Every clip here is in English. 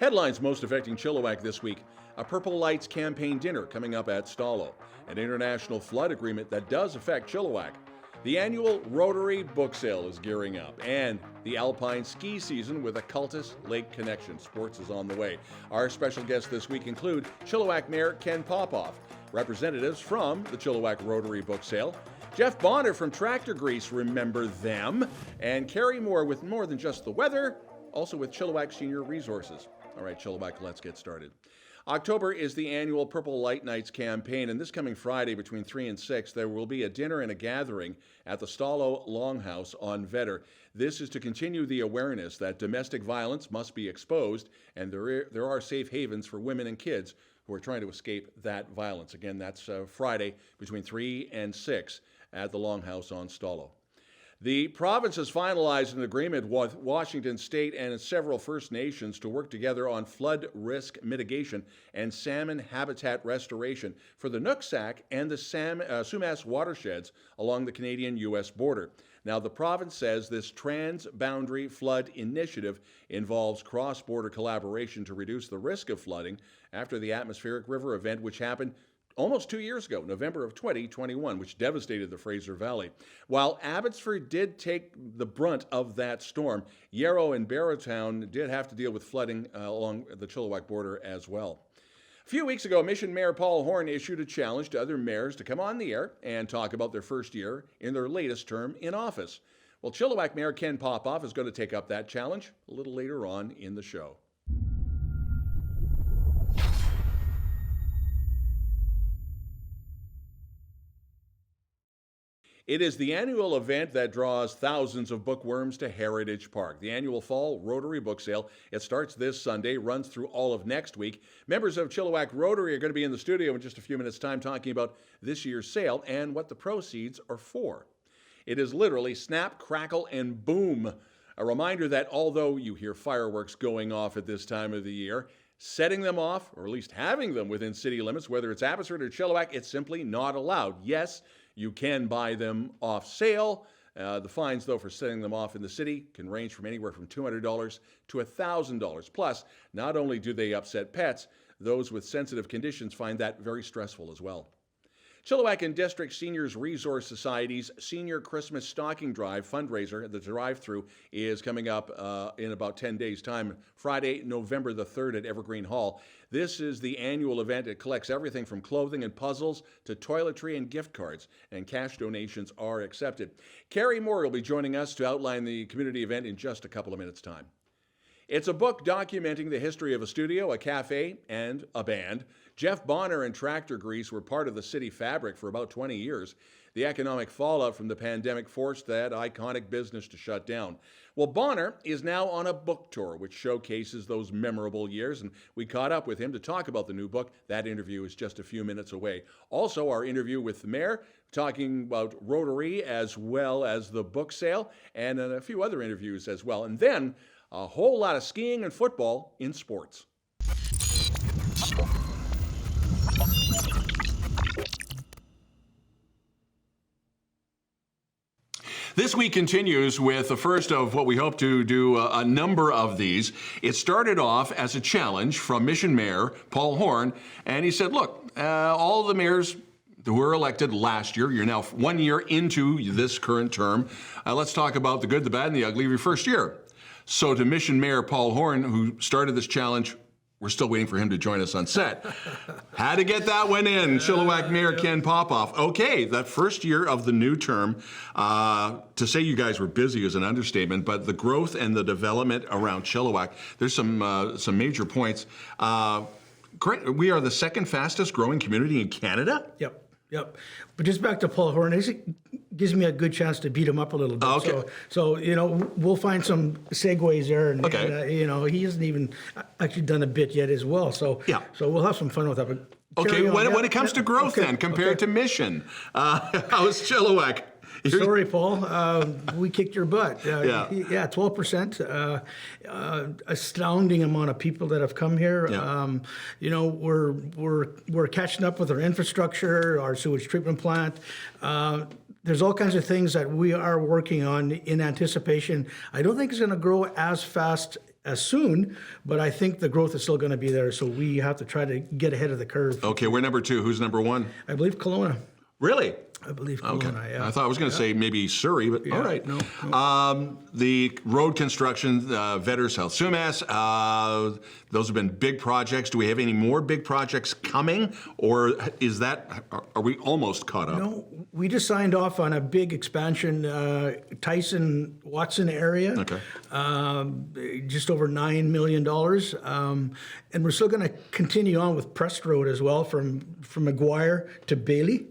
Headlines most affecting Chilliwack this week. A Purple Lights campaign dinner coming up at Stolo. An international flood agreement that does affect Chilliwack. The annual Rotary Book Sale is gearing up. And the Alpine ski season with a Cultus Lake connection. Sports is on the way. Our special guests this week include Chilliwack Mayor Ken Popove, representatives from the Chilliwack Rotary Book Sale, Jeff Bonner from Tractorgrease, remember them, and Cari Moore with more than just the weather, also with Chilliwack Senior Resources. All right, Chilliwack, let's get started. October is the annual Purple Light Nights campaign, and this coming Friday between 3 and 6, there will be a dinner and a gathering at the Stolo Longhouse on Vedder. This is to continue the awareness that domestic violence must be exposed, and there are safe havens for women and kids who are trying to escape that violence. Again, that's Friday between 3 and 6 at the Longhouse on Stolo. The province has finalized an agreement with Washington State and several First Nations to work together on flood risk mitigation and salmon habitat restoration for the Nooksack and the Sumas watersheds along the Canadian-U.S. border. Now, the province says this trans-boundary flood initiative involves cross-border collaboration to reduce the risk of flooding after the atmospheric river event, which happened almost 2 years ago, November of 2021, which devastated the Fraser Valley. While Abbotsford did take the brunt of that storm, Yarrow and Barrowtown did have to deal with flooding along the Chilliwack border as well. A few weeks ago, Mission Mayor Paul Horn issued a challenge to other mayors to come on the air and talk about their first year in their latest term in office. Well, Chilliwack Mayor Ken Popove is going to take up that challenge a little later on in the show. It is the annual event that draws thousands of bookworms to Heritage Park. The annual Fall Rotary Book Sale. It starts this Sunday, runs through all of next week. Members of Chilliwack Rotary are going to be in the studio in just a few minutes' time talking about this year's sale and what the proceeds are for. It is literally snap, crackle, and boom. A reminder that although you hear fireworks going off at this time of the year, setting them off, or at least having them within city limits, whether it's Abbotsford or Chilliwack, it's simply not allowed. Yes, you can buy them off sale. The fines, though, for setting them off in the city can range from anywhere from $200 to $1,000. Plus, not only do they upset pets, those with sensitive conditions find that very stressful as well. Chilliwack and District Seniors Resource Society's Senior Christmas Stocking Drive fundraiser, the drive-through, is coming up in about 10 days' time, Friday, November the 3rd at Evergreen Hall. This is the annual event. It collects everything from clothing and puzzles to toiletry and gift cards, and cash donations are accepted. Cari Moore will be joining us to outline the community event in just a couple of minutes' time. It's a book documenting the history of a studio, a cafe, and a band. Jeff Bonner and Tractorgrease were part of the city fabric for about 20 years. The economic fallout from the pandemic forced that iconic business to shut down. Well, Bonner is now on a book tour, which showcases those memorable years, and we caught up with him to talk about the new book. That interview is just a few minutes away. Also, our interview with the mayor, talking about Rotary as well as the book sale, and a few other interviews as well. And then a whole lot of skiing and football in sports. This week continues with the first of what we hope to do a number of these. It started off as a challenge from Mission Mayor Paul Horn, and he said, look, all the mayors who were elected last year, you're now 1 year into this current term. Let's talk about the good, the bad, and the ugly of your first year. So to Mission Mayor Paul Horn, who started this challenge, we're still waiting for him to join us on set. Had to get that one in. Chilliwack Mayor Ken Popove. Okay, that first year of the new term, to say you guys were busy is an understatement, but the growth and the development around Chilliwack, there's some major points. We are the second fastest growing community in Canada? Yep. But just back to Paul Horn, it gives me a good chance to beat him up a little bit. Okay. So we'll find some segues there. And, okay. And, he hasn't even actually done a bit yet as well. So we'll have some fun with that. But okay, when it comes to growth then, compared to Mission, how's Chilliwack? Sorry, Paul. We kicked your butt. 12%. Astounding amount of people that have come here. Yeah. We're catching up with our infrastructure, our sewage treatment plant. There's all kinds of things that we are working on in anticipation. I don't think it's going to grow as fast as soon, but I think the growth is still going to be there. So we have to try to get ahead of the curve. Okay, we're number 2. Who's number 1? I believe Kelowna. Really? I believe Kelowna, yeah. I thought I was going to say maybe Surrey, but all right. No. The road construction, Vetter, South Sumas, those have been big projects. Do we have any more big projects coming, or are we almost caught up? No, we just signed off on a big expansion, Tyson, Watson area. Okay. Just over $9 million. And we're still going to continue on with Prest Road as well from McGuire to Bailey.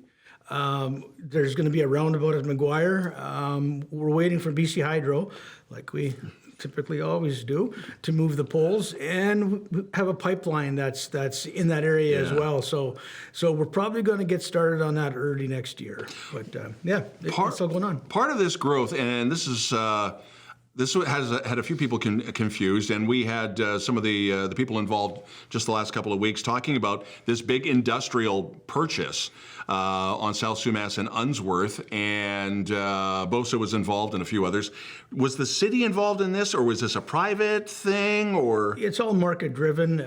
There's going to be a roundabout at McGuire. We're waiting for BC Hydro, like we typically always do, to move the poles, and we have a pipeline that's in that area as well. So we're probably going to get started on that early next year. But it's still going on. Part of this growth, and this is. This has had a few people confused, and we had some of the people involved just the last couple of weeks talking about this big industrial purchase on South Sumas and Unsworth, and BOSA was involved and a few others. Was the city involved in this, or was this a private thing, or? It's all market driven.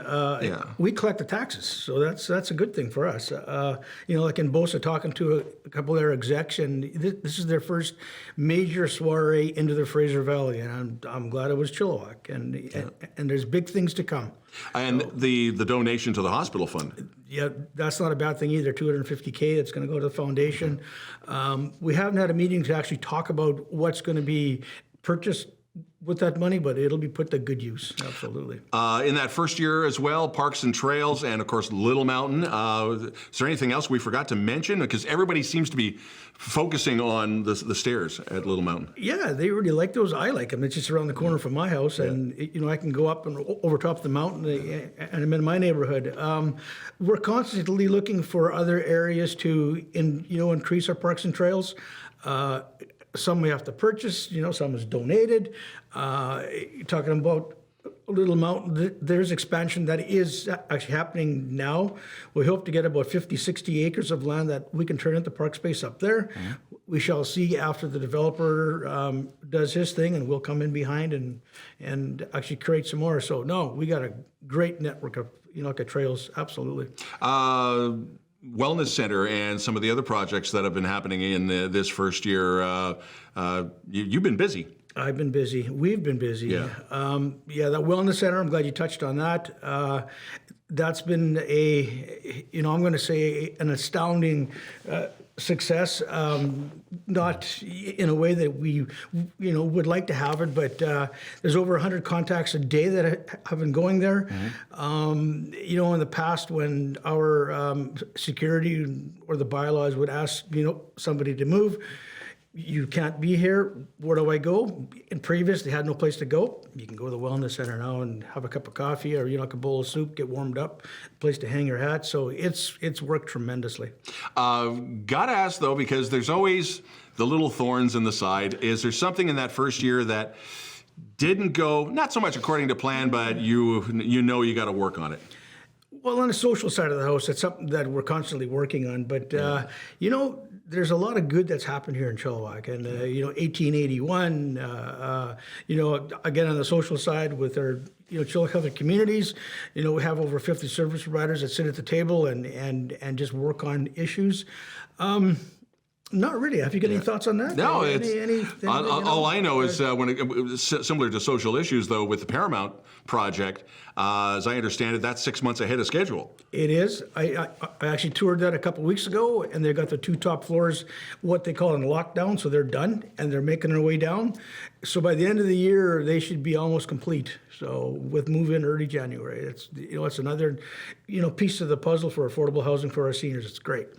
We collect the taxes, so that's a good thing for us. Like in BOSA, talking to a couple of their execs, and this is their first major soiree into the Fraser Valley, and I'm glad it was Chilliwack, and there's big things to come. And the donation to the hospital fund. Yeah, that's not a bad thing either. $250K that's going to go to the foundation. We haven't had a meeting to actually talk about what's going to be purchased with that money, but it'll be put to good use. Absolutely. In that first year as well, Parks and Trails, and of course Little Mountain. Is there anything else we forgot to mention? Because everybody seems to be focusing on the stairs at Little Mountain. Yeah, they really like those. I like them. It's just around the corner from my house, and I can go up and over top the mountain, and I'm in my neighborhood. We're constantly looking for other areas to increase our parks and trails. Some we have to purchase, some is donated. Talking about Little Mountain, there's expansion that is actually happening now. We hope to get about 50, 60 acres of land that we can turn into park space up there. Mm-hmm. We shall see after the developer does his thing, and we'll come in behind and actually create some more. So no, we got a great network of trails, absolutely. Wellness Center and some of the other projects that have been happening in this first year. You've been busy. I've been busy. We've been busy. Yeah. That Wellness Center, I'm glad you touched on that. That's been I'm going to say an astounding success. Not in a way that we, would like to have it, but there's over 100 contacts a day that have been going there. Mm-hmm. In the past, when our security or the bylaws would ask, somebody to move, you can't be here. Where do I go? In previous, they had no place to go. You can go to the Wellness Center now and have a cup of coffee, or like a bowl of soup, get warmed up, place to hang your hat. So it's worked tremendously. Gotta ask though, because there's always the little thorns in the side. Is there something in that first year that didn't go not so much according to plan, but you got to work on it? Well, on the social side of the house, it's something that we're constantly working on. But there's a lot of good that's happened here in Chilliwack, and 1881. Again on the social side with our Chilliwack Healthy Communities, we have over 50 service providers that sit at the table and just work on issues. Not really. Have you got any thoughts on that? No, all I know is when it similar to social issues, though, with the Paramount project, as I understand it, that's 6 months ahead of schedule. It is. I actually toured that a couple of weeks ago, and they got the 2 top floors, what they call in lockdown, so they're done, and they're making their way down. So by the end of the year, they should be almost complete. So with move-in early January, it's another piece of the puzzle for affordable housing for our seniors. It's great.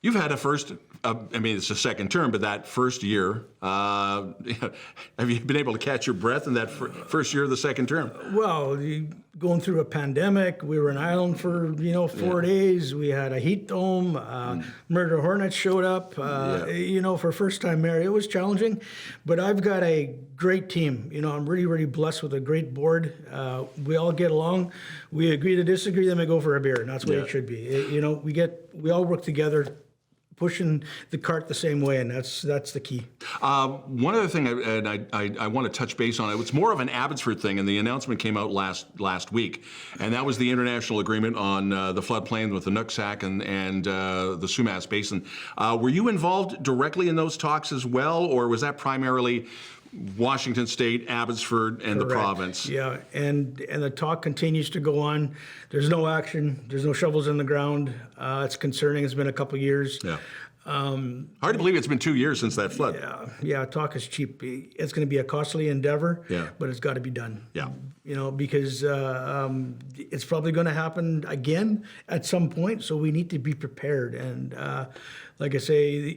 You've had a first, it's a second term, but that first year, have you been able to catch your breath in that first year of the second term? Well, going through a pandemic, we were in Ireland for, 4 days. We had a heat dome. Murder hornets showed up, for first-time mayor. It was challenging, but I've got a great team. I'm really, really blessed with a great board. We all get along. We agree to disagree, then we go for a beer, and that's the way it should be. We all work together pushing the cart the same way, and that's the key. One other thing, I want to touch base on it. It's more of an Abbotsford thing, and the announcement came out last week, and that was the international agreement on the floodplain with the Nooksack and the Sumas Basin. Were you involved directly in those talks as well, or was that primarily Washington State, Abbotsford, and Correct. the province? Yeah, and the talk continues to go on. There's no action. There's no shovels in the ground. It's concerning. It's been a couple of years. Yeah. Hard to believe it's been 2 years since that flood. Yeah. Talk is cheap. It's going to be a costly endeavor. Yeah. But it's got to be done. Yeah. Because it's probably going to happen again at some point. So we need to be prepared. And like I say,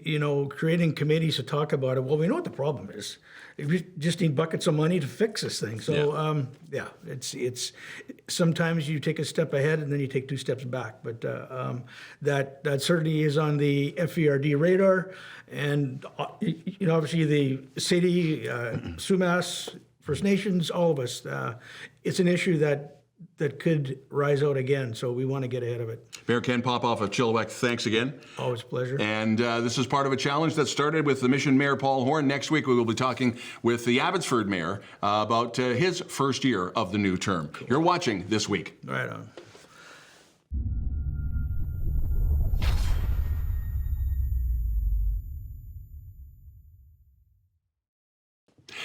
creating committees to talk about it. Well, we know what the problem is. We just need buckets of money to fix this thing. So it's sometimes you take a step ahead and then you take 2 steps back. But that certainly is on the FERD radar, and obviously the city, Sumas, First Nations, all of us. It's an issue that could rise out again, so we want to get ahead of it. Mayor Ken Popove of Chilliwack, thanks again. Always a pleasure. And this is part of a challenge that started with the Mission Mayor Paul Horn. Next week we will be talking with the Abbotsford Mayor about his first year of the new term. Cool. You're watching This Week. Right on.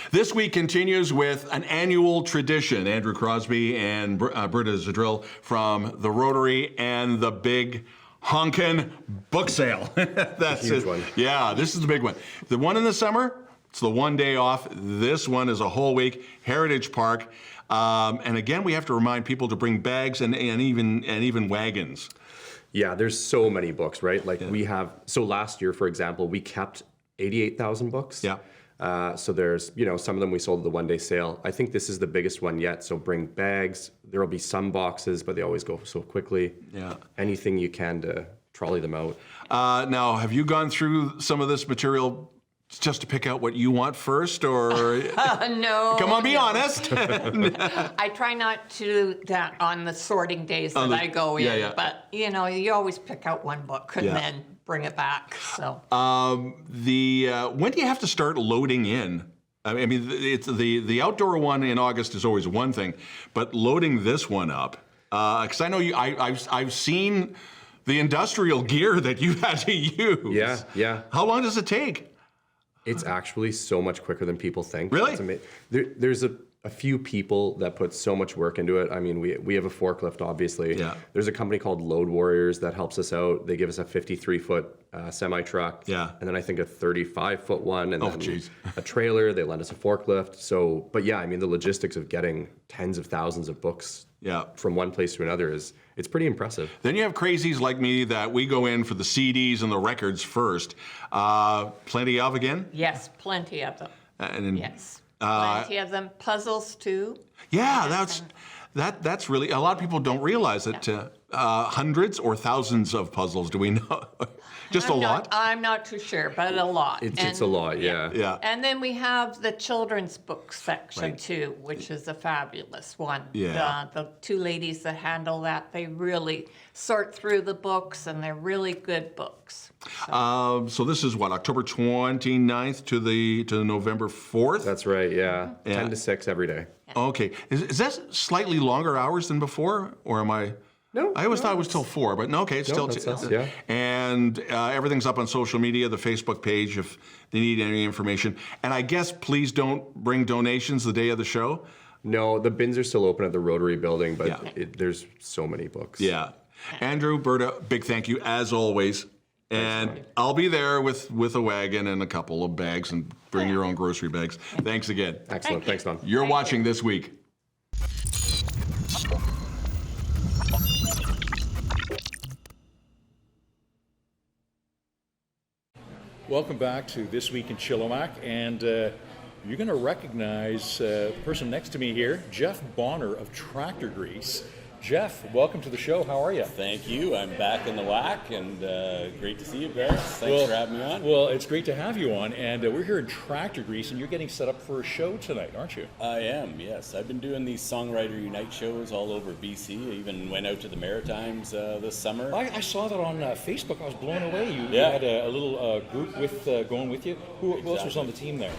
This week continues with an annual tradition. Andrew Crosbie and Berta Zdril from the Rotary and the big honkin' book sale. That's huge it. one. Yeah, this is the big one. The one in the summer, it's the one day off. This one is a whole week. Heritage Park. And again, we have to remind people to bring bags and even wagons. Yeah, there's so many books, right? Like we have, so last year, for example, we kept 88,000 books. Yeah. So there's, some of them we sold at the one-day sale. I think this is the biggest one yet. So bring bags. There will be some boxes, but they always go so quickly. Yeah. Anything you can to trolley them out. Now, have you gone through some of this material just to pick out what you want first, or? No. Come on, be honest. I try not to do that on the sorting days that I go in. yeah. But, you always pick out one book and then bring it back. So. When do you have to start loading in? I mean, it's the outdoor one in August is always one thing, but loading this one up, because I know I've seen the industrial gear that you had to use. Yeah. How long does it take? It's actually so much quicker than people think. Really? There's a few people that put so much work into it. I mean, we have a forklift, obviously. Yeah. There's a company called Load Warriors that helps us out. They give us a 53-foot semi-truck. Yeah. And then I think a 35-foot one. And then geez. a trailer. They lend us a forklift. So, but yeah, I mean, the logistics of getting tens of thousands of books from one place to another it's pretty impressive. Then you have crazies like me that we go in for the CDs and the records first. Plenty of again? Yes, plenty of them. Yes. Plenty of them. Puzzles, too. Yeah, that's really, a lot of people don't realize that hundreds or thousands of puzzles, do we know? Just a lot? I'm not too sure, but a lot. It's a lot, yeah. And then we have the children's book section, too, which is a fabulous one. Yeah. The 2 ladies that handle that, they really sort through the books, and they're really good books. So this is what, October 29th to the November 4th? That's right, yeah. 10 to 6 every day. Okay. Is that slightly longer hours than before, or am I? No. I always thought it was till 4, but no, okay, it's still that's us, yeah. And everything's up on social media, the Facebook page, if they need any information. And I guess please don't bring donations the day of the show. No, the bins are still open at the Rotary building, but there's so many books. Yeah. Andrew, Berta, big thank you as always. And I'll be there with a wagon and a couple of bags, and bring your own grocery bags. Thanks again. Excellent. Thanks, Don. You're watching This Week. Welcome back to This Week in Chilliwack, and you're going to recognize the person next to me here, Jeff Bonner of Tractorgrease. Jeff, welcome to the show. How are you? Thank you. I'm back in the whack, and great to see you, Berris. Thanks for having me on. Well, it's great to have you on, and we're here in Tractorgrease, and you're getting set up for a show tonight, aren't you? I am, yes. I've been doing these Songwriter Unite shows all over BC. I even went out to the Maritimes this summer. I saw that on Facebook. I was blown away. You Yeah. had a little group going with you. Who else was on the team there?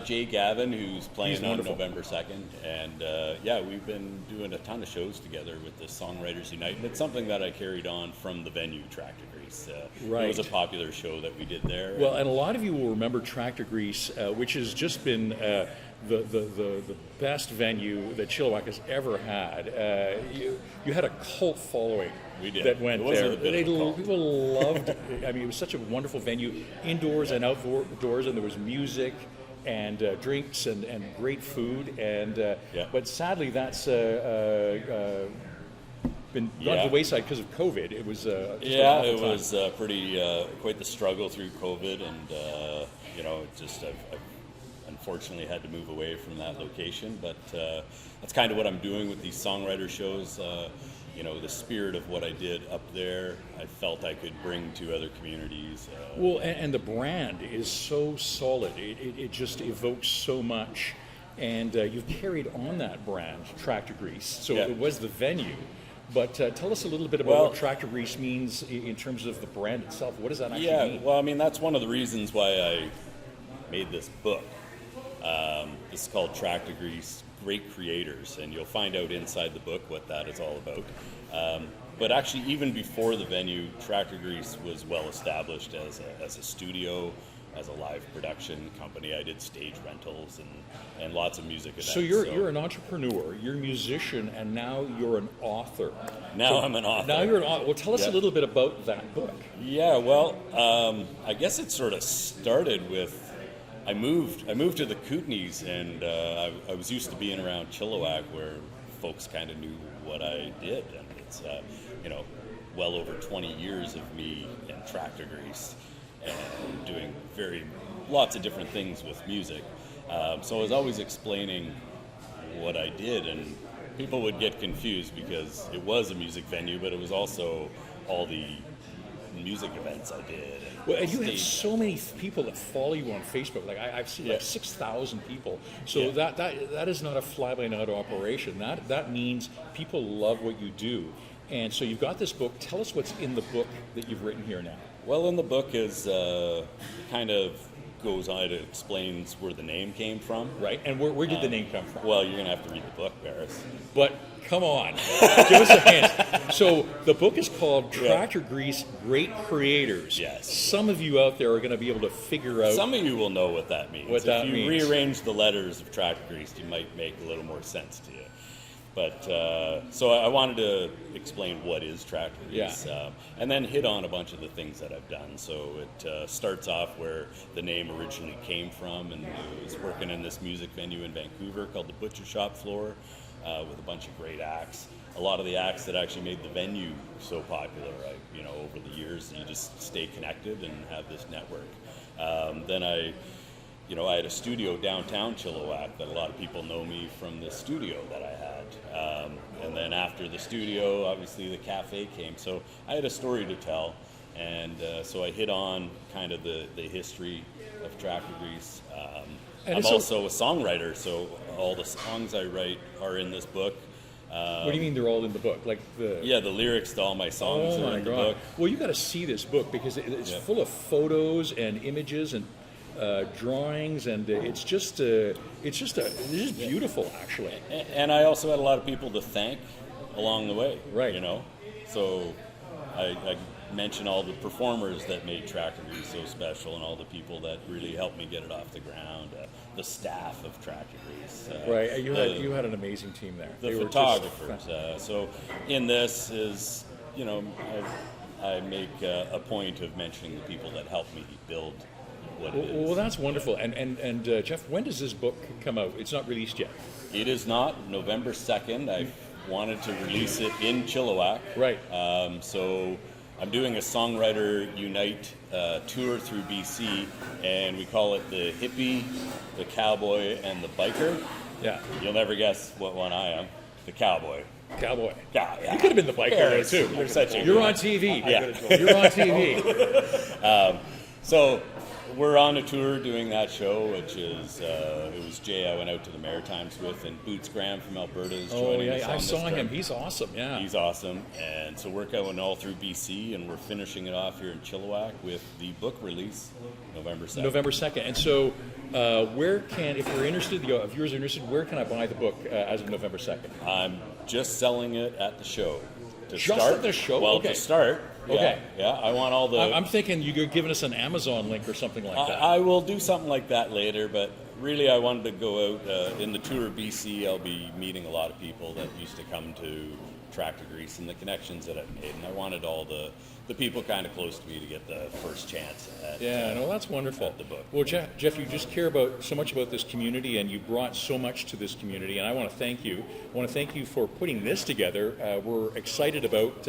Jay Gavin, who's playing He's on wonderful. November 2nd. And yeah, we've been doing a ton of shows together with the Songwriters Unite. And it's something that I carried on from the venue, Tractorgrease. Right. It was a popular show that we did there. Well, and a lot of you will remember Tractorgrease, which has just been the best venue that Chilliwack has ever had. You had a cult following. We did. That went It was there. a bit of a cult. People loved it. I mean, it was such a wonderful venue, indoors and outdoors, and there was music and drinks and great food. And Yeah. but sadly, that's been gone to the wayside because of COVID. It was just an Yeah, awful it time. was pretty quite the struggle through COVID, and you know, I've unfortunately had to move away from that location. But that's kind of what I'm doing with these songwriter shows. You know, the spirit of what I did up there, I felt I could bring to other communities. Well, and the brand is so solid. It just evokes so much. And you've carried on that brand, Tractorgrease. So Yeah. it was the venue. But tell us a little bit about Well- what Tractorgrease means in terms of the brand itself. What does that actually Yeah, mean? well, I mean, that's one of the reasons why I made this book. This is called Tractorgrease, Great Creators, and you'll find out inside the book what that is all about. But actually, even before the venue, Tractorgrease was well established as a studio, as a live production company. I did stage rentals and lots of music events. So you're an entrepreneur, you're a musician, and now you're an author. Now I'm an author. Now you're an author. Well, tell us a Yeah. little bit about that book. Yeah, well, I guess it sort of started with I moved to the Kootenays, and I was used to being around Chilliwack, where folks kind of knew what I did, and it's you know, well over 20 years of me in Tractorgrease and doing lots of different things with music. So I was always explaining what I did, and people would get confused because it was a music venue, but it was also all the music events I did. Well, and you have stage so many people that follow you on Facebook. Like I've seen like 6,000 people. So Yeah. that is not a fly-by-night operation. That means people love what you do. And so you've got this book. Tell us what's in the book that you've written here now. Well, in the book is kind of goes on, it explains where the name came from. Right? And where did the name come from? Well, you're going to have to read the book, Berris. But come on, give us a hint. So the book is called Tractorgrease, Great Creators. Yes. Some of you out there are going to be able to figure out. Some of you will know what that means. What that if you means. rearrange the letters of Tractorgrease, you might make a little more sense to you. But so I wanted to explain what is Tractorgrease, and then hit on a bunch of the things that I've done. So it starts off where the name originally came from, and I was working in this music venue in Vancouver called the Butcher Shop Floor with a bunch of great acts. A lot of the acts that actually made the venue so popular, over the years, you just stay connected and have this network. Then I had a studio downtown Chilliwack that a lot of people know me from the studio that I had. And then after the studio, obviously the cafe came. So I had a story to tell. And so I hit on kind of the history of Tractorgrease. I'm also a songwriter, so all the songs I write are in this book. What do you mean they're all in the book? Like the the lyrics to all my songs are in the book. Well, you got to see this book because it's full of photos and images and drawings, and it's just beautiful, actually. And I also had a lot of people to thank along the way, Right. So I mention all the performers that made Tractorgrease so special, and all the people that really helped me get it off the ground, the staff of Tractorgrease. Right, you had an amazing team there. The They were just photographers. So in this is, I make a point of mentioning the people that helped me build what it is. Well, that's wonderful. And Jeff, when does this book come out? It's not released yet. It is not. November 2nd. I wanted to release it in Chilliwack. Right. So I'm doing a Songwriter Unite tour through BC, and we call it the hippie, the cowboy, and the biker. Yeah. You'll never guess what one I am. The cowboy. Cowboy. Yeah. You could have been the bike hero too. You're on TV. You're on TV. So we're on a tour doing that show, which is it was Jay I went out to the Maritimes with, and Boots Graham from Alberta is joining us on I this saw trip. him. He's awesome. Yeah. He's awesome, and so we're going all through BC, and we're finishing it off here in Chilliwack with the book release November 2nd. November 2nd. And so, where can, if you're interested, if viewers are interested, where can I buy the book as of November 2nd? I'm just selling it at the show. Just at the show? Well, Okay. to start. Okay. Yeah, I want all the... I'm thinking you're giving us an Amazon link or something like that. I will do something like that later, but really I wanted to go out in the tour of BC. I'll be meeting a lot of people that used to come to Tractorgrease and the connections that I've made, and I wanted all the people kind of close to me to get the first chance at that's wonderful. at the book. Well, Jeff, you just care so much about this community, and you brought so much to this community, and I want to thank you. I want to thank you for putting this together. We're excited about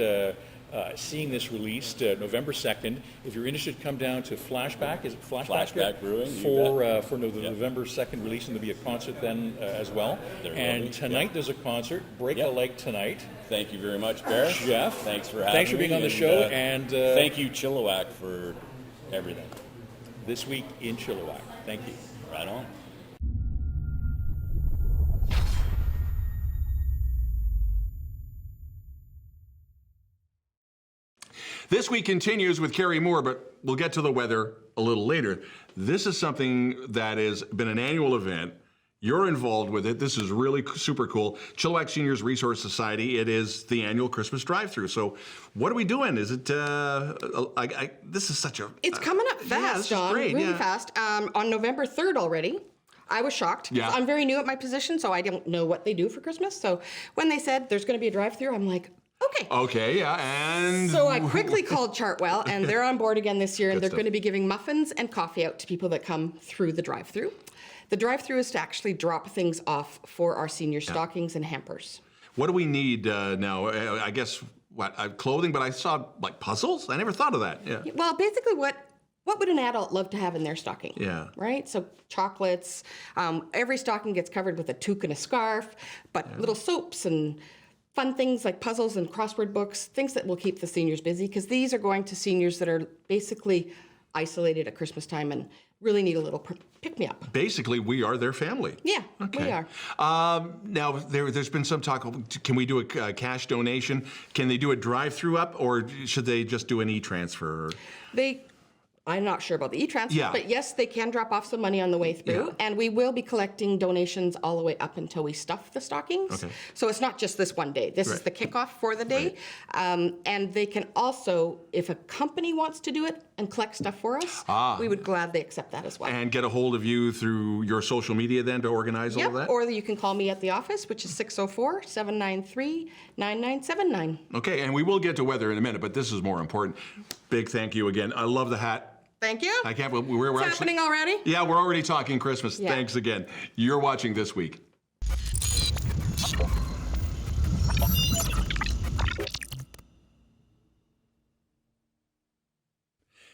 seeing this released November 2nd. If you're interested, come down to Flashback. Is it Flashback Brewing, for the November 2nd release, and there'll be a concert then as well. And tonight there's a concert, Break a Leg Tonight. Thank you very much, Berris. Jeff, thanks for having me. Thanks for being on the show, and thank you, Chilliwack, for everything. This week in Chilliwack. Thank you. Right on. This week continues with Cari Moore, but we'll get to the weather a little later. This is something that has been an annual event. You're involved with it. This is really super cool. Chilliwack Seniors Resource Society. It is the annual Christmas drive-through. So, what are we doing? Is it? This is such a. It's coming up fast, John. Great, really fast. On November 3rd already. I was shocked. Yeah. I'm very new at my position, so I don't know what they do for Christmas. So when they said there's going to be a drive-through, I'm like, okay. Okay, yeah, and... So I quickly called Chartwell, and they're on board again this year, and Good they're stuff. going to be giving muffins and coffee out to people that come through the drive-through. The drive-through is to actually drop things off for our senior stockings and hampers. What do we need now? I guess, clothing, but I saw, puzzles? I never thought of that. Yeah. Well, basically what would an adult love to have in their stocking? Yeah. Right? So chocolates, every stocking gets covered with a toque and a scarf, but little soaps and fun things like puzzles and crossword books, things that will keep the seniors busy, because these are going to seniors that are basically isolated at Christmas time and really need a little pick-me-up. Basically, we are their family. Yeah, Okay. we are. Now, there's been some talk, can we do a cash donation? Can they do a drive-through up, or should they just do an e-transfer? I'm not sure about the e-transfer, Yeah. but yes, they can drop off some money on the way through. Yeah. And we will be collecting donations all the way up until we stuff the stockings. Okay. So it's not just this one day. This is Right. the kickoff for the day. And they can also, if a company wants to do it and collect stuff for us, we would gladly accept that as well. And get a hold of you through your social media then to organize all of that? Or you can call me at the office, which is 604-793-9979. Okay, and we will get to weather in a minute, but this is more important. Big thank you again. I love the hat. Thank you. I can't believe we're It's actually... happening already? Yeah, we're already talking Christmas. Yeah. Thanks again. You're watching This Week.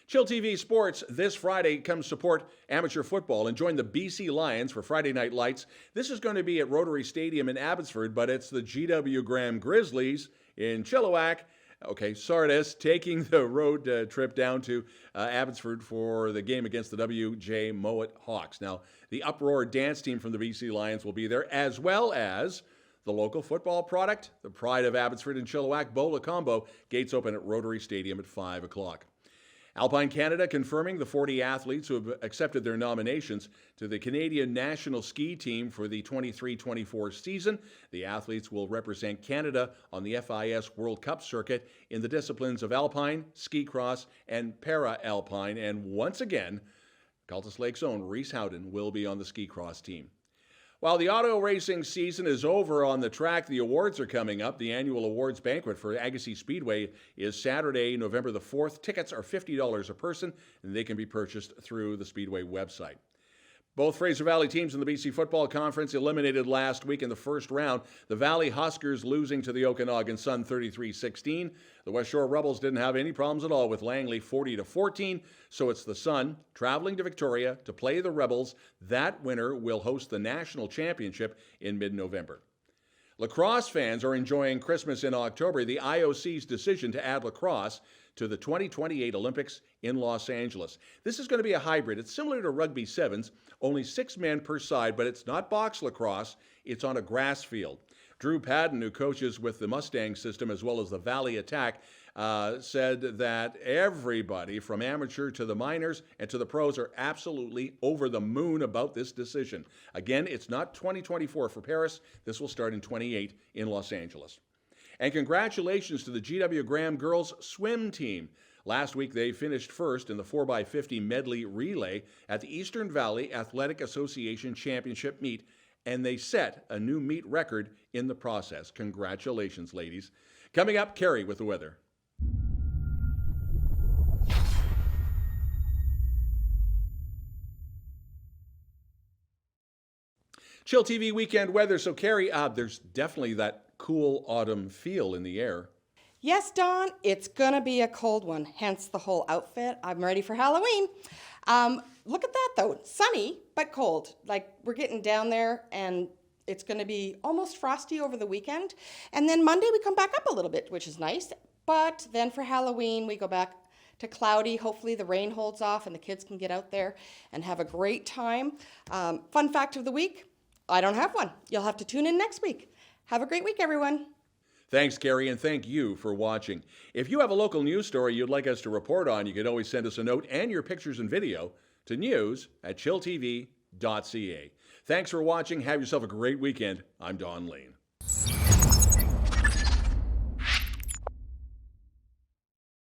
chillTV Sports this Friday. Come support amateur football and join the BC Lions for Friday Night Lights. This is going to be at Rotary Stadium in Abbotsford, but it's the GW Graham Grizzlies in Chilliwack. Okay, Sardis taking the road trip down to Abbotsford for the game against the WJ Mowat Hawks. Now, the Uproar dance team from the BC Lions will be there, as well as the local football product, the pride of Abbotsford and Chilliwack, Bola Combo. Gates open at Rotary Stadium at 5 o'clock. Alpine Canada confirming the 40 athletes who have accepted their nominations to the Canadian National Ski Team for the 23-24 season. The athletes will represent Canada on the FIS World Cup circuit in the disciplines of Alpine, Ski Cross, and Para-Alpine. And once again, Cultus Lake's own Reese Howden will be on the Ski Cross team. While the auto racing season is over on the track, the awards are coming up. The annual awards banquet for Agassiz Speedway is Saturday, November the 4th. Tickets are $50 a person, and they can be purchased through the Speedway website. Both Fraser Valley teams in the BC Football Conference eliminated last week in the first round. The Valley Huskers losing to the Okanagan Sun 33-16. The West Shore Rebels didn't have any problems at all with Langley 40-14. So it's the Sun traveling to Victoria to play the Rebels. That winner will host the national championship in mid-November. Lacrosse fans are enjoying Christmas in October. The IOC's decision to add lacrosse to the 2028 Olympics in Los Angeles. This is going to be a hybrid. It's similar to rugby sevens, only 6 men per side, but it's not box lacrosse. It's on a grass field. Drew Padden, who coaches with the Mustang system as well as the Valley Attack, said that everybody from amateur to the minors and to the pros are absolutely over the moon about this decision. Again, it's not 2024 for Paris. This will start in 28 in Los Angeles. And congratulations to the GW Graham girls swim team. Last week, they finished first in the 4x50 medley relay at the Eastern Valley Athletic Association Championship meet, and they set a new meet record in the process. Congratulations, ladies. Coming up, Cari with the weather. chillTV weekend weather. So, Cari, there's definitely that cool autumn feel in the air. Yes, Dawn, it's gonna be a cold one, hence the whole outfit. I'm ready for Halloween. Look at that though, sunny, but cold. Like we're getting down there and it's gonna be almost frosty over the weekend. And then Monday we come back up a little bit, which is nice. But then for Halloween, we go back to cloudy. Hopefully the rain holds off and the kids can get out there and have a great time. Fun fact of the week, I don't have one. You'll have to tune in next week. Have a great week, everyone. Thanks, Cari, and thank you for watching. If you have a local news story you'd like us to report on, you can always send us a note and your pictures and video to news@chilltv.ca. Thanks for watching. Have yourself a great weekend. I'm Don Lehn.